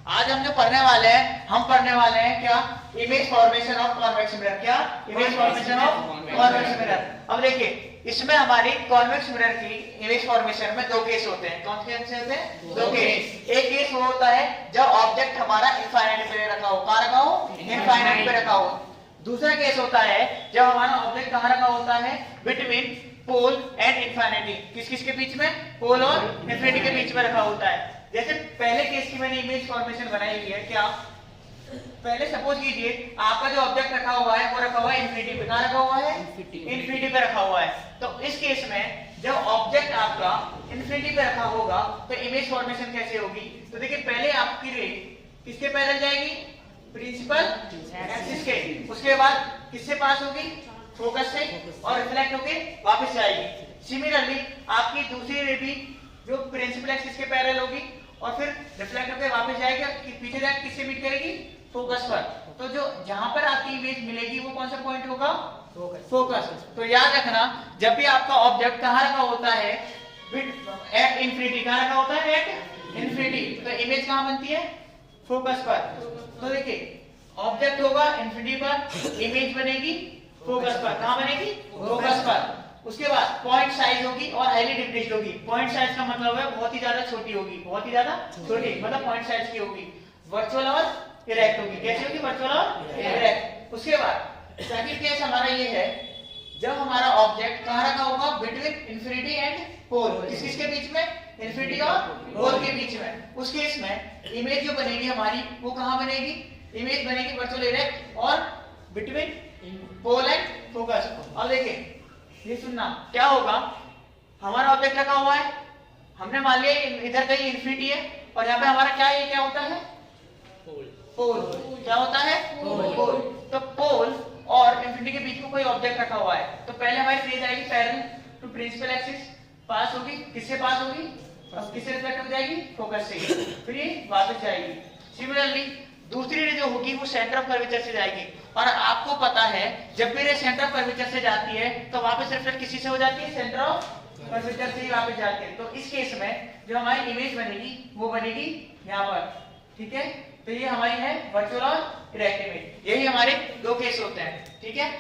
आज हम जो पढ़ने वाले हैं, हम पढ़ने वाले हैं क्या, image formation of convex mirror. क्या, image formation of convex mirror. अब देखिए इसमें हमारी कॉन्वेक्स मिरर की इमेज फॉर्मेशन में दो केस होते हैं। कौन से होते हैं? दो केस। एक केस वो होता है जब ऑब्जेक्ट हमारा इनफाइनाइट पे रखा हो। कहाँ रखा हो? इनफाइनाइट पे रखा हो। दूसरा केस होता है जब हमारा ऑब्जेक्ट कहाँ रखा होता है? Between pole and infinity. किस किस के बीच में? पोल और इनफिनिटी के बीच में रखा होता है। जैसे पहले केस की मैंने इमेज फॉर्मेशन बनाई हुई है। क्या, पहले सपोज कीजिए आपका जो ऑब्जेक्ट रखा हुआ है वो रखा हुआ है इनफिनिटी पे। कहाँ रखा हुआ है? इनफिनिटी पे रखा हुआ है। तो इस केस में जब ऑब्जेक्ट आपका इनफिनिटी पे रखा होगा तो इमेज फॉर्मेशन कैसे होगी? तो देखिए पहले आपकी रे किसके पैरेलल जाएगी? प्रिंसिपल एक्सिस के। उसके बाद किससे पास होगी? फोकस से, और रिफ्लेक्ट होके वापस जाएगी। सिमिलरली आपकी दूसरी रे भी जो प्रिंसिपल एक्सिस के पैरेलल होगी और फिर रिफ्लेक्ट होके वापस जाएगी और पीछे जाके किससे मीट करेगी? फोकस पर। तो जो जहां पर आपकी इमेज मिलेगी वो कौन सा पॉइंट होगा? फोकस। तो याद रखना जब भी आपका ऑब्जेक्ट कहाँ रखा होता है? At infinity. कहाँ रखा होता है? At infinity. तो इमेज कहाँ बनती है? फोकस पर। तो देखिए ऑब्जेक्ट होगा इनफिनिटी पर, इमेज बनेगी फोकस पर। कहाँ बनेगी? फोकस पर। उसके बाद पॉइंट साइज होगी और हाईली डिक्रीज्ड होगी। पॉइंट साइज का मतलब है बहुत ही ज्यादा छोटी होगी, बहुत ही ज्यादा छोटी, मतलब पॉइंट साइज की होगी। वर्चुअल और इरेक्ट होगी। कैसी होगी? वर्चुअल और इरेक्ट। उसके बाद सेकंड केस हमारा ये है जब हमारा ऑब्जेक्ट कहाँ रखा होगा? Between infinity and pole. किस के बीच में? इनफिनिटी और पोल के बीच में। उस केस में इमेज जो बनेगी हमारी वो कहाँ बनेगी? इमेज बनेगी वर्चुअल इरेक्ट और बिटवीन पोल एंड फोकस। अब देखिए ये सुनना क्या होगा, हमारा ऑब्जेक्ट रखा हुआ है, हमने मान लिया इधर कहीं इनफिनिटी है और यहाँ पे हमारा क्या है? ये क्या होता है? पोल। क्या होता है? पोल। तो पोल और इनफिनिटी के बीच में कोई ऑब्जेक्ट रखा हुआ है तो पहले हमारी रेज आएगी पैरेलल टू प्रिंसिपल एक्सिस, पास होगी। किससे पास होगी? अब किससे रिफ्लेक्ट हो जाएगी? फोकस से। फिर ये वापस जाएगी। सिमिलरली दूसरी रे जो होगी वो सेंटर ऑफ कर्वेचर से जाएगी और आपको पता है जब भी रे सेंटर ऑफ कर्वेचर से जाती है तो वापस रिफ्लेक्ट किसी से हो जाती है? सेंटर ऑफ कर्वेचर से ही वापस जाती है। तो इस केस में जो हमारी इमेज बनेगी वो बनेगी यहाँ पर। ठीक है, तो ये हमारी है वर्चुअल और इरेक्ट इमेज। यही हमारे दो केस होते हैं। ठीक है।